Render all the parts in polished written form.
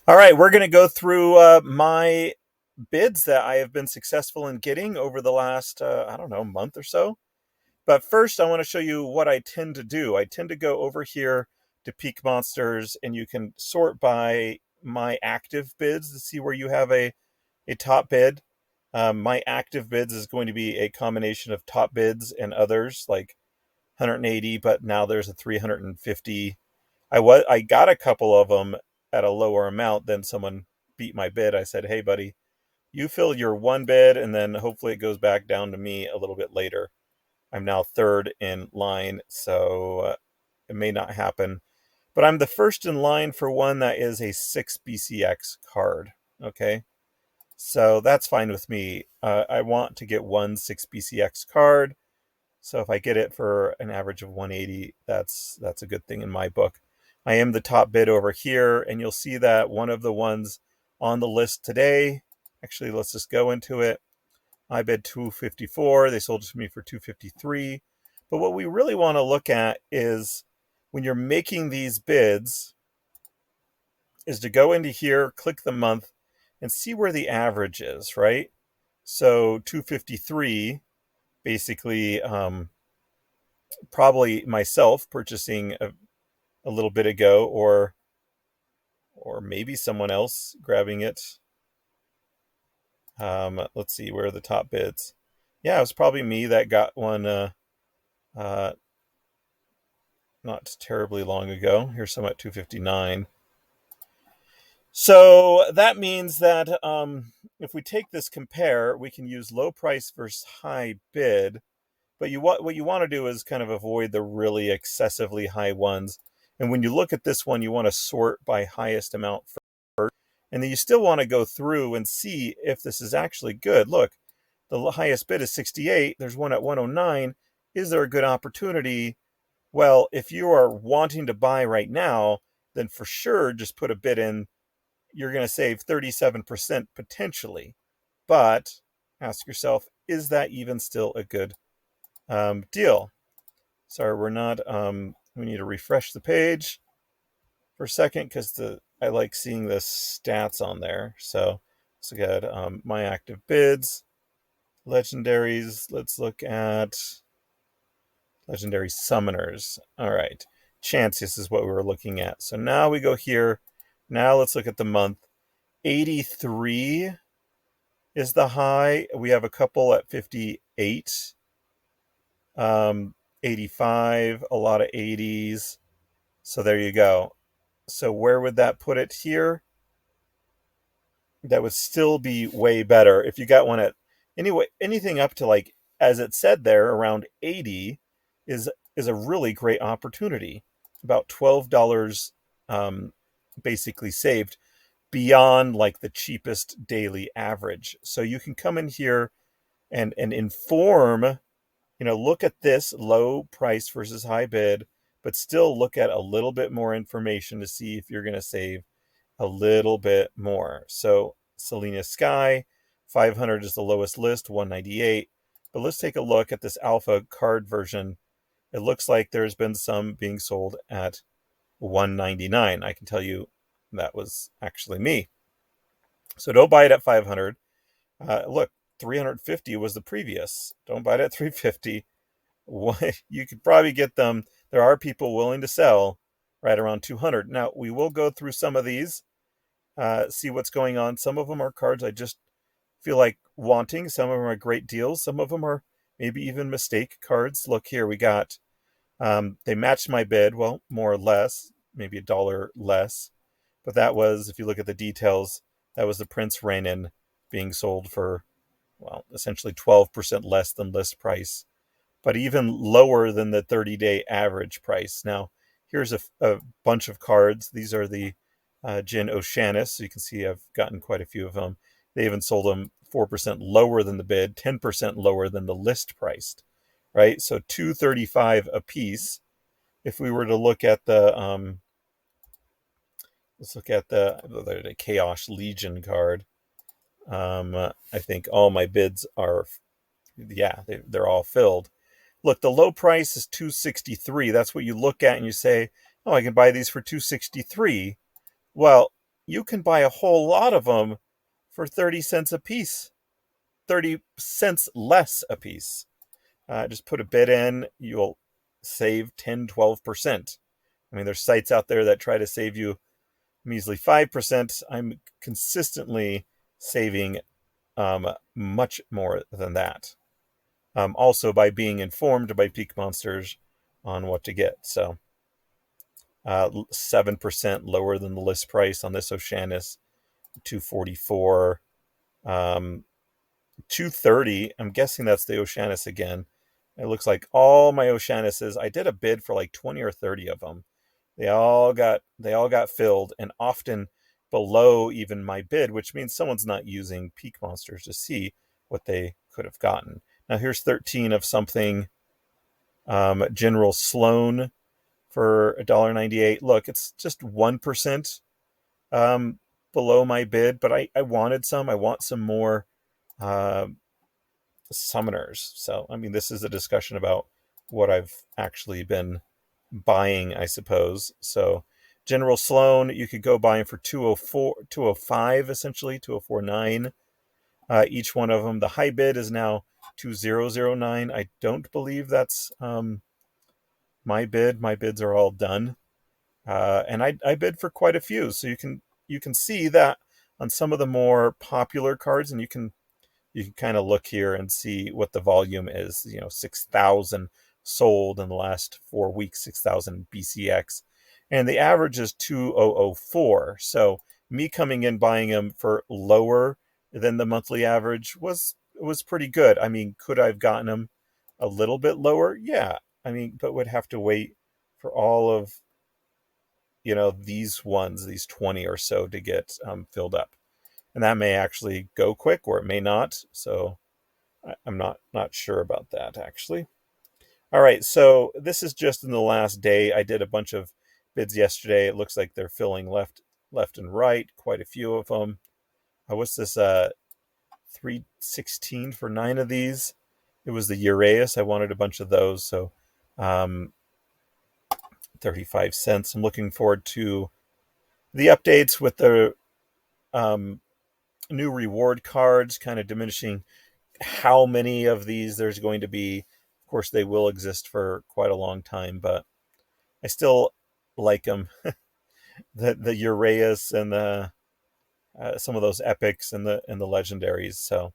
All right, we're going to go through my bids that I have been successful in getting over the last, I don't know, month or so. But first, I want to show you what I tend to do. I tend to go over here to PeakMonsters, and you can sort by my active bids to see where you have a top bid. My active bids is going to be a combination of top bids and others, like 180, but now there's a 350. I got a couple of them at a lower amount. Then someone beat my bid. I said, "Hey, buddy, you fill your one bid, and then hopefully it goes back down to me a little bit later." I'm now third in line, so it may not happen. But I'm the first in line for one that is a 6 BCX card. Okay, so that's fine with me. I want to get one 6 BCX card. So if I get it for an average of 180, that's a good thing in my book. I am the top bid over here, and you'll see that one of the ones on the list today. Actually, let's just go into it. I bid 254. They sold it to me for 253. But what we really want to look at is when you're making these bids is to go into here, click the month, and see where the average is, right? So 253, basically, probably myself purchasing a little bit ago, or maybe someone else grabbing it. Let's see, where are the top bids? Yeah, it was probably me that got one uh, not terribly long ago. Here's some at 259. So that means that if we take this compare, we can use low price versus high bid. But what you want to do is kind of avoid the really excessively high ones. And when you look at this one, you want to sort by highest amount first. And then you still want to go through and see if this is actually good. Look, the highest bid is 68. There's one at 109. Is there a good opportunity? Well, if you are wanting to buy right now, then for sure just put a bid in. You're going to save 37% potentially. But ask yourself, is that even still a good deal? Sorry, we're not. We need to refresh the page for a second because I like seeing the stats on there. So let's look at my active bids, legendaries. Let's look at legendary summoners. All right, chances is what we were looking at. So now we go here. Now let's look at the month. 83 is the high. We have a couple at 58. 85, a lot of 80s. So there you go. So where would that put it here? That would still be way better if you got one at anyway. Anything up to, like, as it said there, around 80 is a really great opportunity. About $12 basically saved beyond like the cheapest daily average. So you can come in here and inform, look at this low price versus high bid, but still look at a little bit more information to see if you're going to save a little bit more. So Selena Sky, 500 is the lowest list, 198. But let's take a look at this alpha card version. It looks like there's been some being sold at 199. I can tell you that was actually me. So don't buy it at 500. Look, 350 was the previous. Don't buy it at 350. You could probably get them. There are people willing to sell right around 200. Now, we will go through some of these, see what's going on. Some of them are cards I just feel like wanting. Some of them are great deals. Some of them are maybe even mistake cards. Look here, we got, they matched my bid. Well, more or less, maybe $1 less. But that was, if you look at the details, that was the Prince Renan being sold for, well, essentially 12% less than list price, but even lower than the 30-day average price. Now, here's a bunch of cards. These are the Jin Oceanus. So you can see I've gotten quite a few of them. They even sold them 4% lower than the bid, 10% lower than the list priced, right? So 235 a piece. If we were to look at the, let's look at the Chaos Legion card. I think all my bids are, yeah, they're all filled. Look, the low price is 263. That's what you look at and you say, oh, I can buy these for 263. Well, you can buy a whole lot of them for 30 cents a piece, 30 cents less a piece. Just put a bid in, you'll save 10, 12%. I mean, there's sites out there that try to save you measly 5%. I'm consistently saving much more than that. Also by being informed by PeakMonsters on what to get. So 7% lower than the list price on this Oceanus, 244. 230. I'm guessing that's the Oceanus again. It looks like all my Oceanuses, I did a bid for like 20 or 30 of them. They all got filled, and often below even my bid, which means someone's not using PeakMonsters to see what they could have gotten. Now here's 13 of something. General Sloan for $1.98. Look, it's just 1% below my bid, but I wanted some. I want some more summoners. So, I mean, this is a discussion about what I've actually been buying, I suppose. So, General Sloan, you could go buy him for 204, 205, essentially, 2049. Each one of them. The high bid is now 2009. I don't believe that's my bid. My bids are all done. And I bid for quite a few. So you can see that on some of the more popular cards, and you can kind of look here and see what the volume is. 6,000 sold in the last 4 weeks, 6,000 BCX. And the average is 2004. So me coming in buying them for lower than the monthly average was pretty good. I mean, could I have gotten them a little bit lower? Yeah. I mean, but would have to wait for all of, these ones, these 20 or so to get filled up. And that may actually go quick or it may not. So I'm not sure about that, actually. All right, so this is just in the last day. I did a bunch of bids yesterday. It looks like they're filling left and right, quite a few of them. What's this? 316 for 9 of these. It was the Uraeus. I wanted a bunch of those, so 35 cents. I'm looking forward to the updates with the new reward cards, kind of diminishing how many of these there's going to be. Of course, they will exist for quite a long time, but I still like them. the Uraeus and the some of those epics and the legendaries. So,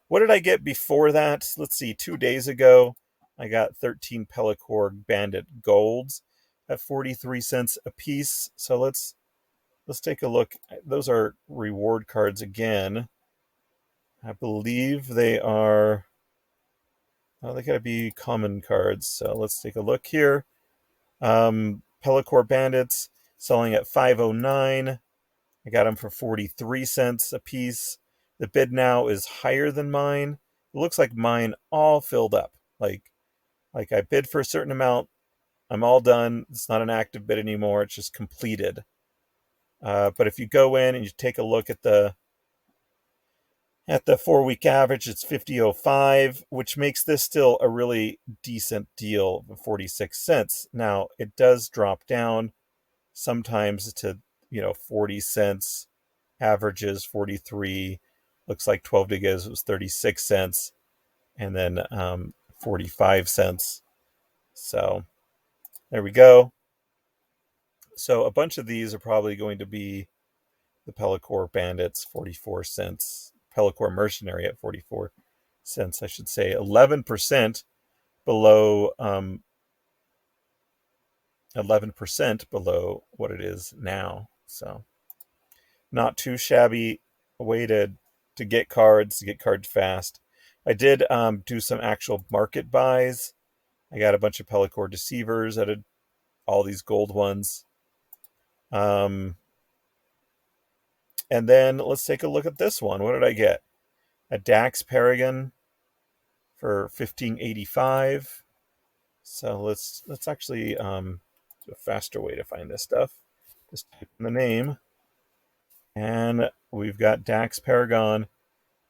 what did I get before that? Let's see. 2 days ago, I got 13 Pelacor Bandit Golds at 43 cents a piece. So let's take a look. Those are reward cards again. I believe they are. Oh, they gotta be common cards. So let's take a look here. Pelacor Bandits selling at 509. I got them for 43 cents a piece. The bid now is higher than mine. It looks like mine all filled up. Like I bid for a certain amount. I'm all done. It's not an active bid anymore. It's just completed. But if you go in and you take a look at the 4-week average, it's 50.05, which makes this still a really decent deal of 46 cents. Now, it does drop down sometimes to, 40 cents, averages 43, looks like 12 gigas was 36 cents, and then 45 cents. So there we go. So a bunch of these are probably going to be the Pelacor Bandits, 44 cents. Pelacor Mercenary at 44 cents, I should say. 11% below 11% below what it is now. So not too shabby a way to get cards fast. I did do some actual market buys. I got a bunch of Pelacor Deceivers at all these gold ones. And then let's take a look at this one. What did I get? A Dax Paragon for 1585. So let's actually do a faster way to find this stuff. Just type in the name. And we've got Dax Paragon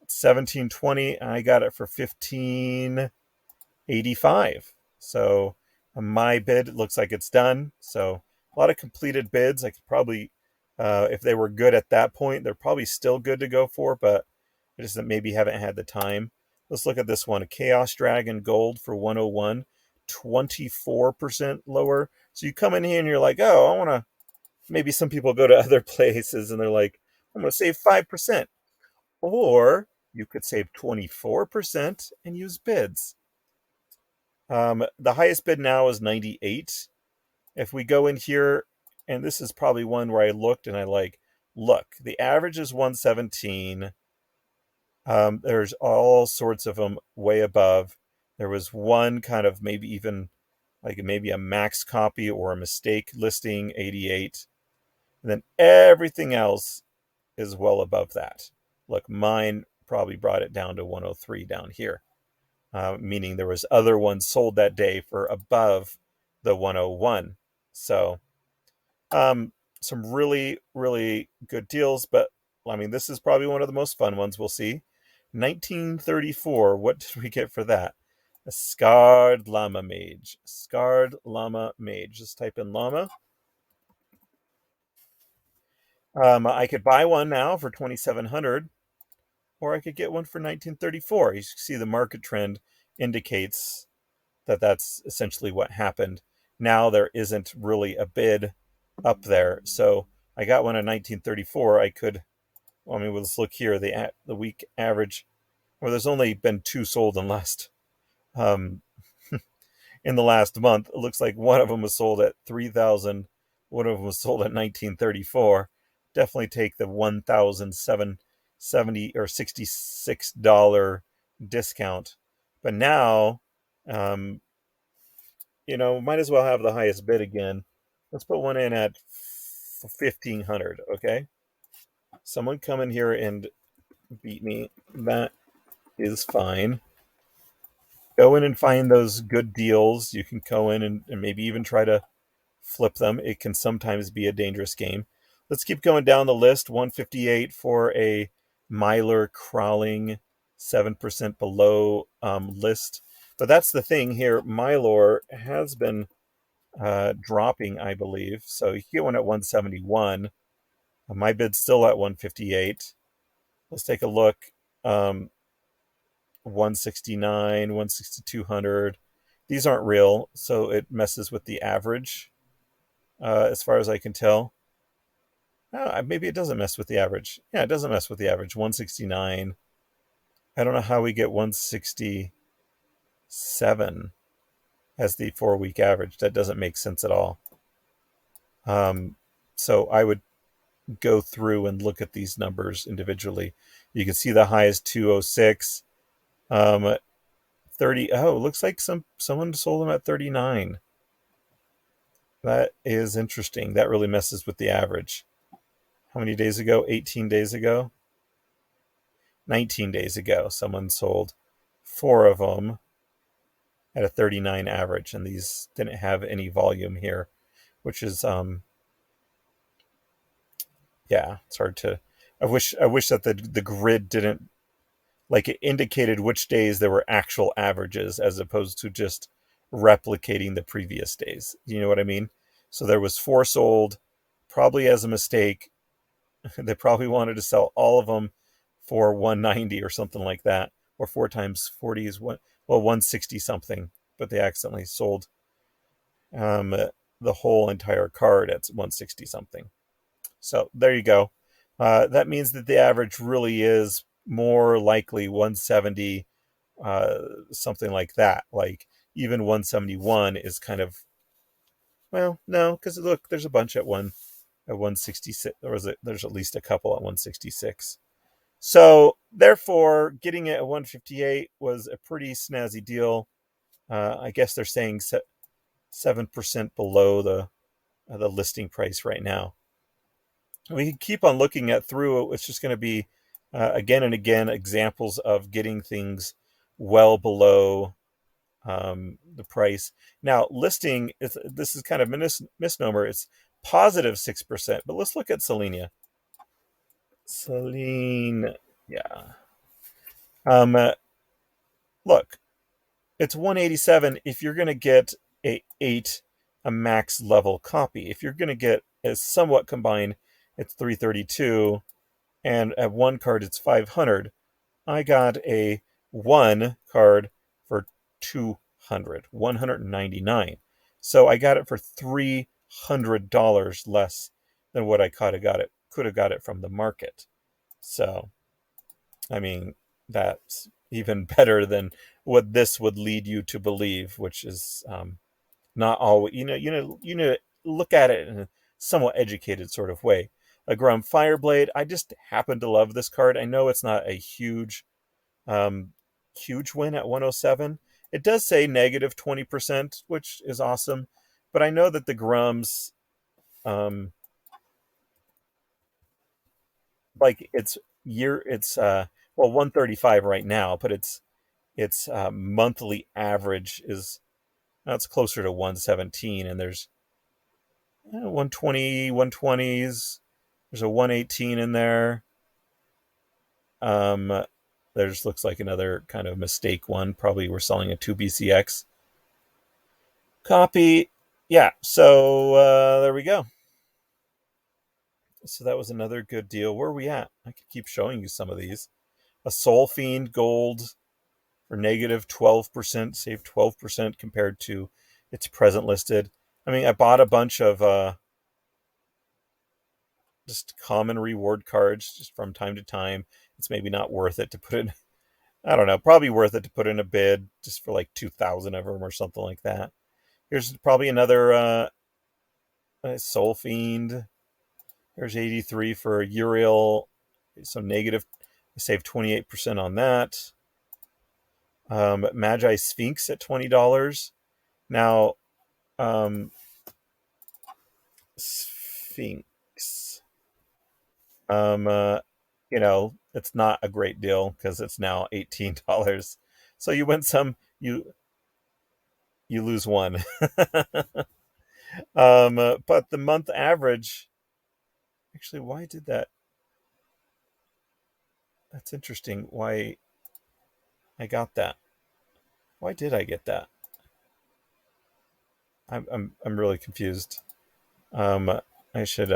1720. I got it for 1585. So my bid looks like it's done. So a lot of completed bids. I could probably If they were good at that point, they're probably still good to go for, but I just maybe haven't had the time. Let's look at this one. A Chaos Dragon Gold for 101, 24% lower. So you come in here and you're like, oh, I want to. Maybe some people go to other places and they're like, I'm going to save 5%. Or you could save 24% and use bids. The highest bid now is 98. If we go in here, and this is probably one where I looked and I like, look, the average is 117. There's all sorts of them way above. There was one kind of maybe even like maybe a max copy or a mistake listing, 88. And then everything else is well above that. Look, mine probably brought it down to 103 down here, meaning there was other ones sold that day for above the 101. So some really, really good deals. But I mean, this is probably one of the most fun ones we'll see. 1934. What did we get for that? A Scarred Llama Mage. Scarred Llama Mage. Just type in llama. I could buy one now for 2,700, or I could get one for 1934. You see the market trend indicates that that's essentially what happened. Now there isn't really a bid up there. So I got one in 1934. I could, well, I mean, let's look here. The week average, well, there's only been two sold um, in the last month. It looks like one of them was sold at 3,000. One of them was sold at 1934. Definitely take the 1,770 or $66 discount. But now, um, might as well have the highest bid again. Let's put one in at 1,500. Okay, someone come in here and beat me. That is fine. Go in and find those good deals. You can go in and maybe even try to flip them. It can sometimes be a dangerous game. Let's keep going down the list. 158 for a Myler crawling, 7% below list. But that's the thing here. Mylor has been dropping, I believe. So you get one at 171. My bid's still at 158. Let's take a look. 169, 16200. These aren't real, so it messes with the average, as far as I can tell. Maybe it doesn't mess with the average. Yeah, it doesn't mess with the average. 169. I don't know how we get 167 as the 4-week average. That doesn't make sense at all. So I would go through and look at these numbers individually. You can see the high is 206. 30. Oh, it looks like someone sold them at 39. That is interesting. That really messes with the average. How many days ago? 18 days ago? 19 days ago, someone sold 4 of them at a 39 average, and these didn't have any volume here, which is yeah, it's hard to. I wish that the grid didn't, like, it indicated which days there were actual averages as opposed to just replicating the previous days. You know what I mean? So there was 4 sold, probably as a mistake. They probably wanted to sell all of them for 190 or something like that, or 4 times 40 is 160 something, but they accidentally sold the whole entire card at 160 something. So there you go. That means that the average really is more likely 170, something like that. Like even 171 is kind of, well, no, because look, there's a bunch at 166. There's at least a couple at 166. So therefore, getting it at 158 was a pretty snazzy deal. I guess they're saying 7% below the listing price right now. We can keep on looking at through. It's just going to be again and again examples of getting things well below the price. Now, listing this is kind of misnomer. It's positive 6%, but let's look at Selenia. Selene, yeah. Look, it's 187 if you're going to get a max level copy. If you're going to get a somewhat combined it's 332, and at one card it's 500. I got a one card for 200, 199. So I got it for $300 less than what I could have got it from the market. So, I mean, that's even better than what this would lead you to believe, which is not always, look at it in a somewhat educated sort of way. A Grum Fireblade, I just happen to love this card. I know it's not a um, huge win at 107. It does say negative 20%, which is awesome. But I know that the Grums, um, like it's 135 right now, but its monthly average is, now it's closer to 117, and there's 120, 120s. There's a 118 in there. Um, there's looks like another kind of mistake one. Probably we're selling a 2BCX copy. Yeah, so there we go. So that was another good deal. Where are we at? I could keep showing you some of these. A Soul Fiend Gold for negative 12%, save 12% compared to its present listed. I mean, I bought a bunch of just common reward cards just from time to time. It's maybe not worth it to put in, I don't know, probably worth it to put in a bid just for like 2,000 of them or something like that. Here's probably another Soul Fiend. There's 83 for Uriel. So negative, save 28% on that. Magi Sphinx at $20. Now, Sphinx. Um, uh, it's not a great deal because it's now $18. So you win some, you lose one. But the month average, actually, why did that? That's interesting. Why I got that? Why did I get that? I'm really confused. I should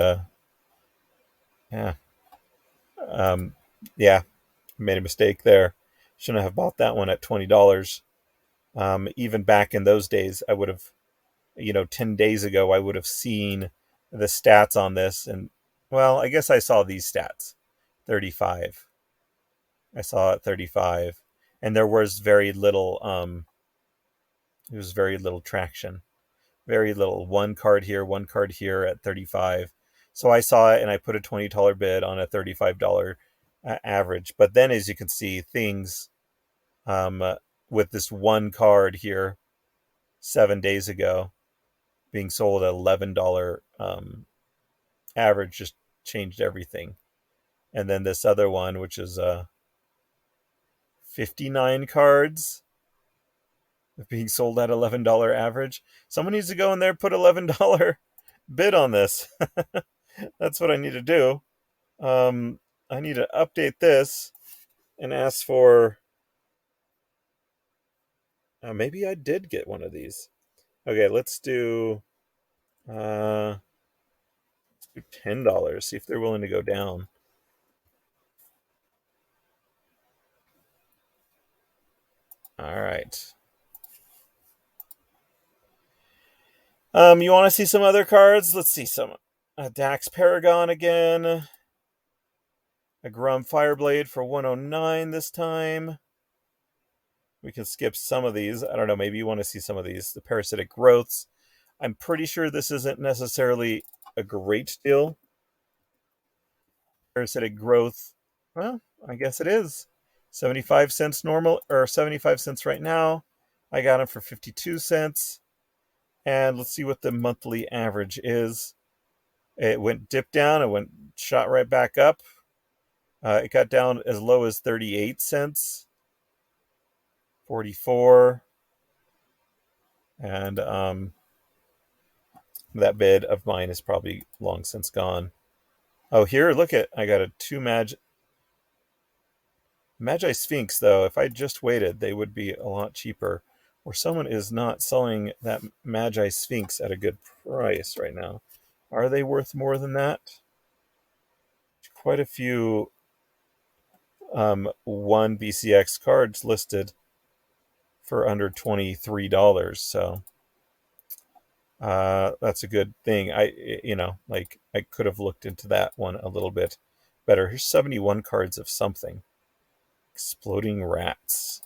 yeah um yeah, made a mistake there. Shouldn't have bought that one at $20. Even back in those days, I would have, 10 days ago, I would have seen the stats on this, and well, I guess I saw these stats, 35. I saw it 35, and there was very little. It was very little traction, very little. One card here at 35. So I saw it and I put a $20 bid on a $35 average. But then, as you can see, things with this one card here 7 days ago being sold at $11 average just changed everything. And then this other one, which is 59 cards being sold at $11 average. Someone needs to go in there and put $11 bid on this. That's what I need to do. I need to update this and ask for. Maybe I did get one of these. Okay, let's do $10. See if they're willing to go down. All right. You want to see some other cards? Let's see some. Dax Paragon again. A Grum Fireblade for 109 this time. We can skip some of these. I don't know. Maybe you want to see some of these. The Parasitic Growths. I'm pretty sure this isn't necessarily a great deal. Parasitic Growth. Well, I guess it is. 75 cents normal, or 75 cents right now. I got them for 52 cents. And let's see what the monthly average is. It went dipped down. It went shot right back up. It got down as low as 38 cents. 44. And that bid of mine is probably long since gone. Oh, here, look at, I got a Magi Sphinx, though. If I just waited, they would be a lot cheaper. Or someone is not selling that Magi Sphinx at a good price right now. Are they worth more than that? quite a few 1 BCX cards listed for under $23. So that's a good thing. I could have looked into that one a little bit better. Here's 71 cards of something. Exploding rats.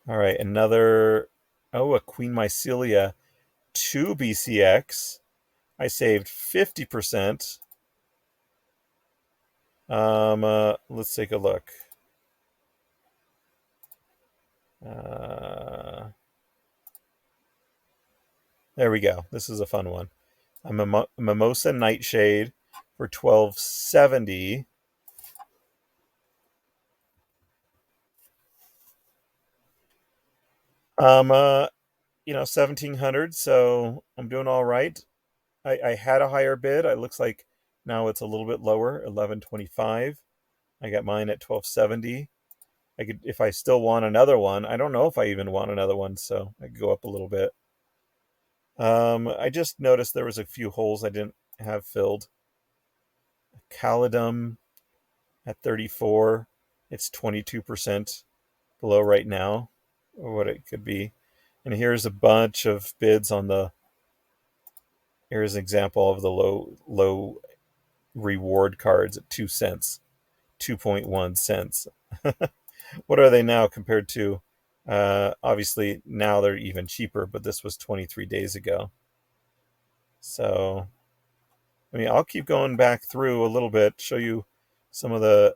All right, another. Oh, a Queen Mycelia 2 BCX. I saved 50%. Let's take a look. There we go. This is a fun one. A Mimosa Nightshade for $12.70. 1,700. So I'm doing all right. I had a higher bid. It looks like now it's a little bit lower, 11.25. I got mine at 12.70. I could, if I still want another one. I don't know if I even want another one, so I could go up a little bit. I just noticed there was a few holes I didn't have filled. Calidum at 34. It's 22% below right now, or what it could be. And here's a bunch of bids on the. Here's an example of the low reward cards at 2 cents, 2.1 cents. What are they now compared to? Obviously now they're even cheaper, but this was 23 days ago. So, I mean, I'll keep going back through a little bit, show you some of the.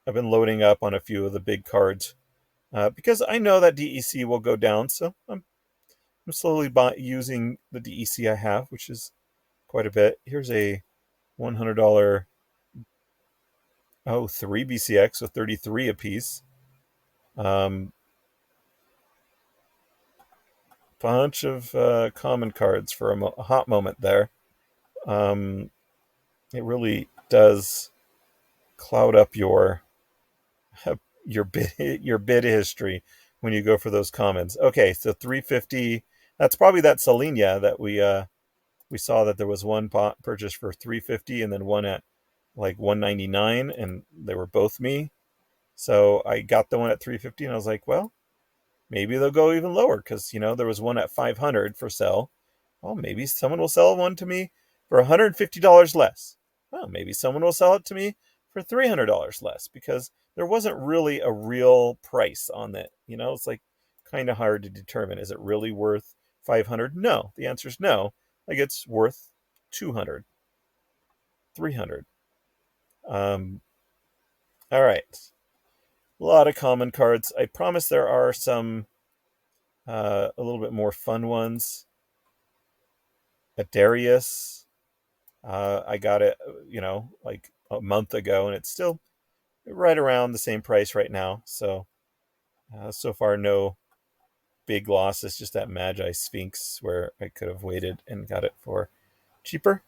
I've been loading up on a few of the big cards because I know that DEC will go down. So I'm slowly using the DEC I have, which is quite a bit. Here's a $100 3 BCX with 33 apiece. Bunch of common cards for a hot moment there. It really does cloud up your bid history when you go for those commons. Okay, so 350. That's probably that Selenia that we saw that there was one purchase for 350 and then one at like 199, and they were both me. So I got the one at 350, and I was like, well, maybe they'll go even lower because there was one at 500 for sale. Well, maybe someone will sell one to me for $150 less. Well, maybe someone will sell it to me for $300 less because there wasn't really a real price on it. It's like kind of hard to determine. Is it really worth 500? No. The answer is no. Like it's worth 200, 300. All right. A lot of common cards. I promise there are some a little bit more fun ones. A Darius. I got it, like a month ago, and it's still right around the same price right now. So, so far, no big losses. Just that Magi Sphinx where I could have waited and got it for cheaper.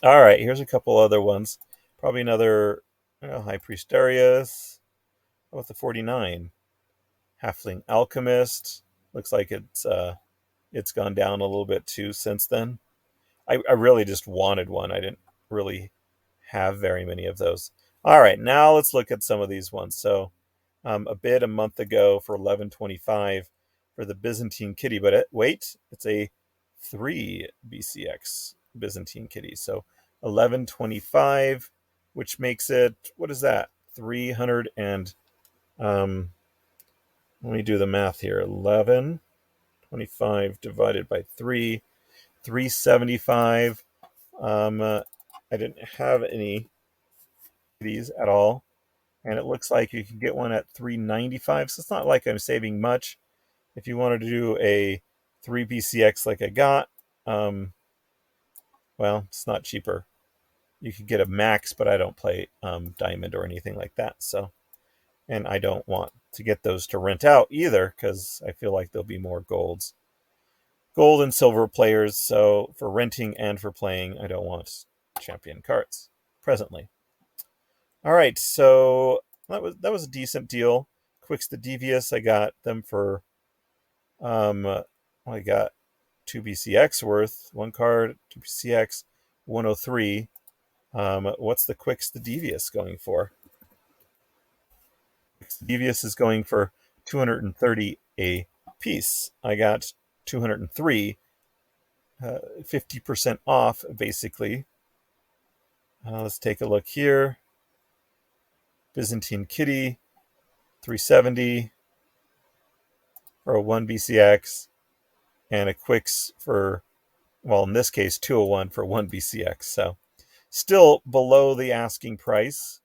All right, here's a couple other ones. Probably another High Priest Darius. How about the 49? Halfling Alchemist. Looks like it's gone down a little bit too since then. I really just wanted one. I didn't really have very many of those. All right, now let's look at some of these ones. So, a bid a month ago for 11.25 for the Byzantine Kitty, but it's a 3 BCX Byzantine Kitty. So 11.25, which makes it, what is that? 300 and let me do the math here. 11.25 divided by 3, 375. I didn't have any of these at all, and it looks like you can get one at 395. So it's not like I'm saving much. If you wanted to do a 3 BCX like I got, well, it's not cheaper. You could get a max, but I don't play diamond or anything like that. So, and I don't want to get those to rent out either because I feel like there'll be more gold and silver players. So for renting and for playing, I don't want champion cards presently. All right, so that was a decent deal. Quicks the Devious, I got them for I got 2 BCX worth, one card, 2 BCX 103. What's the Quicks the Devious going for? Devious is going for 230 a piece. I got 203, 50% off, basically. Let's take a look here. Byzantine Kitty, 370 for a 1 BCX, and a Quicks for, well, in this case, 201 for 1 BCX. So still below the asking price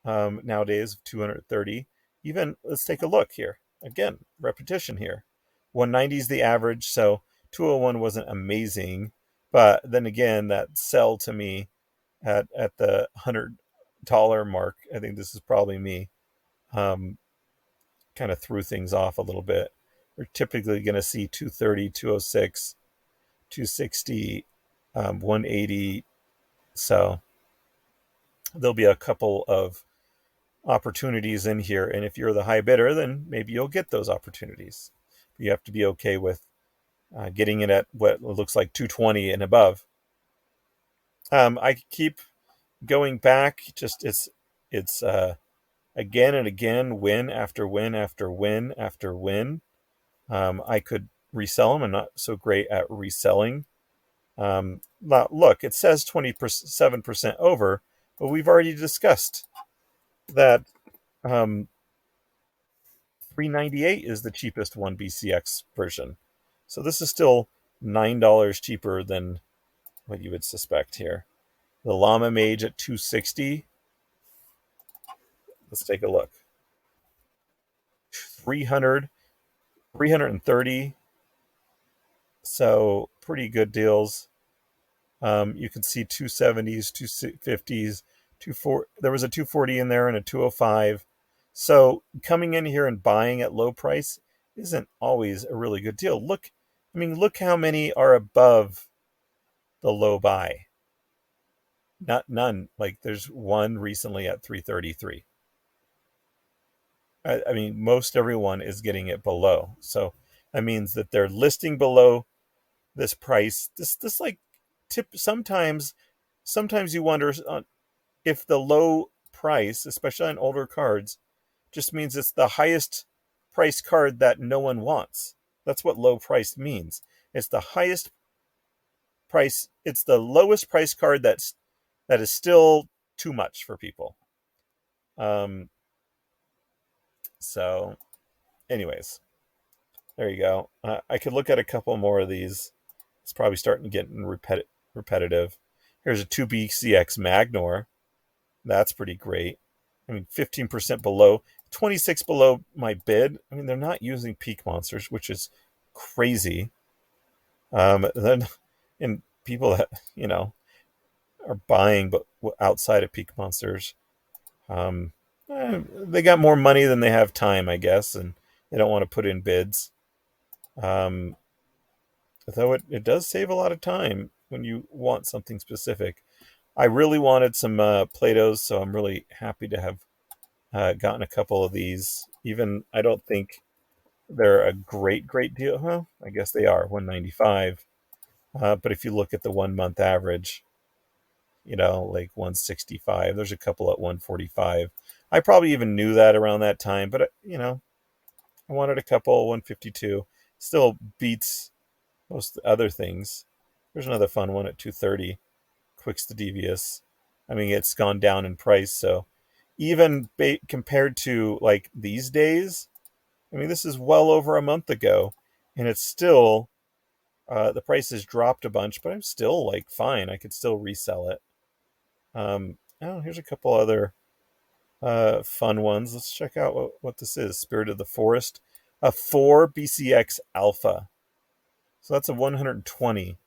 nowadays of 230. Even, let's take a look here. Again, repetition here. 190 is the average, so 201 wasn't amazing. But then again, that sell to me at the $100 mark, I think this is probably me, kind of threw things off a little bit. We're typically going to see 230, 206, 260, 180. So there'll be a couple of opportunities in here. And if you're the high bidder, then maybe you'll get those opportunities. You have to be okay with getting it at what looks like 220 and above. I keep going back. Just it's again and again, win after win after win after win. I could resell them. I'm not so great at reselling. Look, it says 27% over, but we've already discussed that 398 is the cheapest 1 BCX version. So this is still $9 cheaper than what you would suspect here. The Llama Mage at 260. Let's take a look. 300, 330. So pretty good deals. You can see 270s, 250s, 24. There was a 240 in there and a 205. So coming in here and buying at low price isn't always a really good deal. Look how many are above the low buy. None. Like there's one recently at 333. I mean, most everyone is getting it below. So that means that they're listing below this price. This like tip. Sometimes you wonder if the low price, especially on older cards, just means it's the highest price card that no one wants. That's what low price means. It's the highest price. It's the lowest price card that is still too much for people. So, anyways, there you go. I could look at a couple more of these. It's probably starting to get repetitive. Here's a 2BCX Magnor. That's pretty great. I mean, 15% below, 26 below my bid. I mean, they're not using PeakMonsters, which is crazy. Then, and people that are buying, but outside of PeakMonsters, they got more money than they have time, I guess, and they don't want to put in bids. Though it does save a lot of time when you want something specific. I really wanted some Play-Dohs, so I'm really happy to have gotten a couple of these. Even I don't think they're a great deal. Well, I guess they are, $195. But if you look at the 1 month average, like 165, there's a couple at 145. I probably even knew that around that time, but I wanted a couple 152. Still beats most other things. There's another fun one at 230. Quicks the Devious. I mean, it's gone down in price, so even compared to like these days, I mean, this is well over a month ago, and it's still the price has dropped a bunch, but I'm still like fine. I could still resell it. Here's a couple other fun ones. Let's check out what this is. Spirit of the Forest, a 4 BCX Alpha. So that's a 120.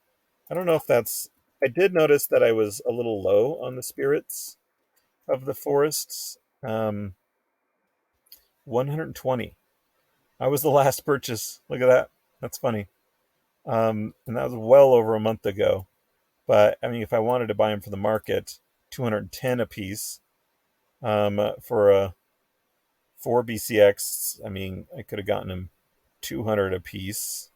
I don't know if that's. I did notice that I was a little low on the spirits of the forests. 120. I was the last purchase. Look at that. That's funny. And that was well over a month ago. But I mean, if I wanted to buy them for the market, 210 a piece. For a 4 BCX, I mean, I could have gotten them 200 a piece.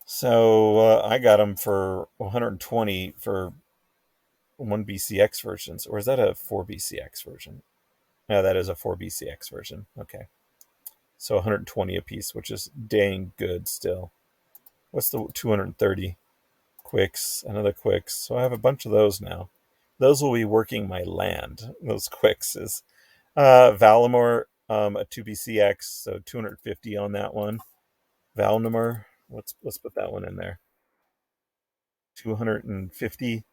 So I got them for 120 for one BCX versions, or is that a 4 BCX version? No, that is a 4 BCX version. Okay. So 120 a piece, which is dang good still. What's the 230? Quicks, another quicks. So I have a bunch of those now. Those will be working my land. Those quicks is Valimor, a 2 BCX, so 250 on that one. Valinor, let's put that one in there. 250.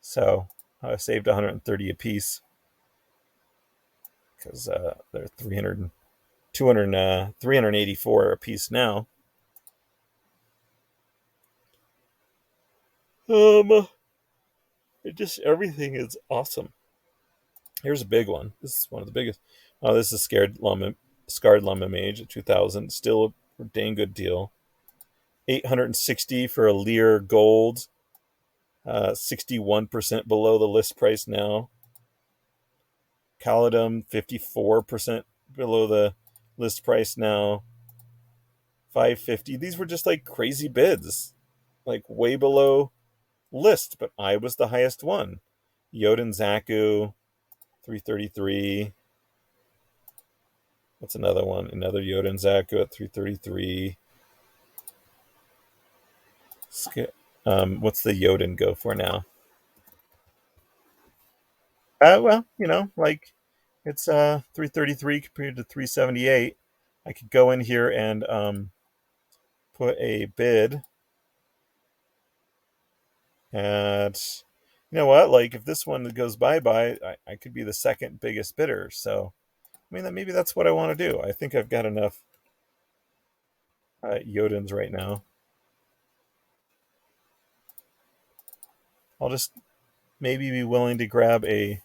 So I saved 130 a piece because they're 300, 384 a piece now. Um, it just everything is awesome. Here's a big one. This is one of the biggest. Oh, this is Scarred Llama Mage at 2,000. Still a dang good deal. 860 for a Lear Gold. 61% below the list price now. Caladum 54% below the list price now. 550. These were just like crazy bids, like way below list, but I was the highest one. Yoden Zaku 333. What's another one? Another Yoden Zaku at 333. What's the Yoden go for now? Well, like it's 333 compared to 378. I could go in here and put a bid at, you know what? Like if this one goes bye, I could be the second biggest bidder. So I mean, maybe that's what I want to do. I think I've got enough Yodens right now. I'll just maybe be willing to grab a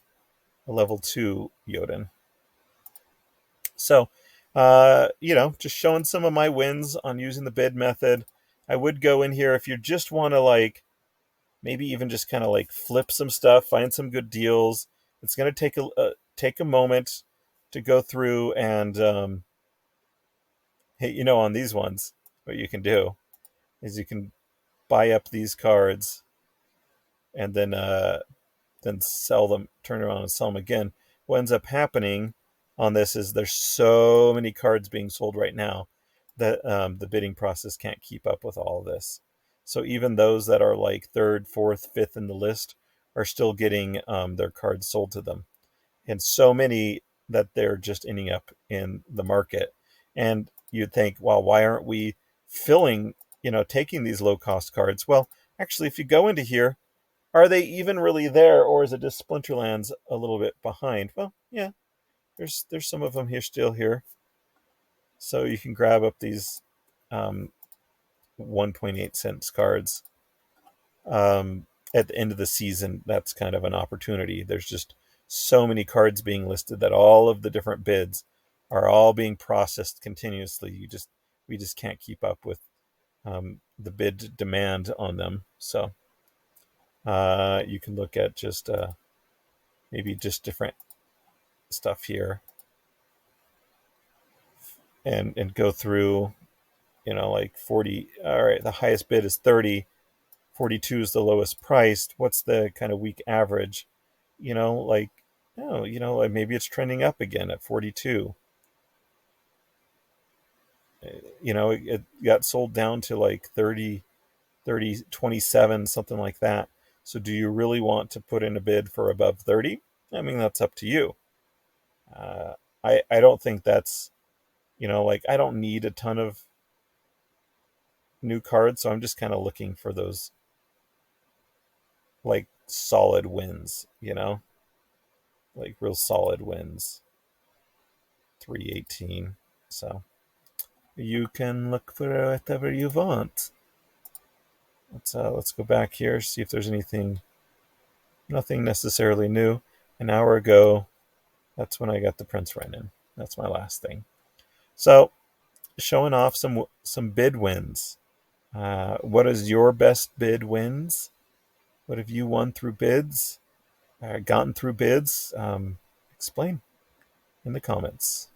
level 2 Yoden. So, just showing some of my wins on using the bid method. I would go in here if you just want to like maybe even just kind of like flip some stuff, find some good deals. It's going to take a moment to go through and hey, on these ones, what you can do is you can buy up these cards and then sell them, turn around and sell them again. What ends up happening on this is there's so many cards being sold right now that the bidding process can't keep up with all of this. So even those that are like third, fourth, fifth in the list are still getting their cards sold to them. And so many that they're just ending up in the market. And you'd think, well, why aren't we filling, taking these low cost cards? Well, actually, if you go into here, are they even really there, or is it just Splinterlands a little bit behind? Well, yeah, there's some of them here still here, so you can grab up these 1.8 cents cards. At the end of the season, that's kind of an opportunity. There's just so many cards being listed that all of the different bids are all being processed continuously. We just can't keep up with the bid demand on them. So you can look at just maybe just different stuff here and go through, like 40. All right, the highest bid is 30. 42 is the lowest priced. What's the kind of week average? Like, oh, like maybe it's trending up again at 42. It got sold down to like 30, 30, 27, something like that. So do you really want to put in a bid for above 30? I mean, that's up to you. Uh, I don't think that's, like I don't need a ton of new cards, so I'm just kind of looking for those like solid wins, like real solid wins. 318. So you can look for whatever you want. Let's go back here, see if there's nothing necessarily new. An hour ago, that's when I got the Prince Renin. That's my last thing. So showing off some bid wins. What is your best bid wins? What have you won through bids? Gotten through bids? Explain in the comments.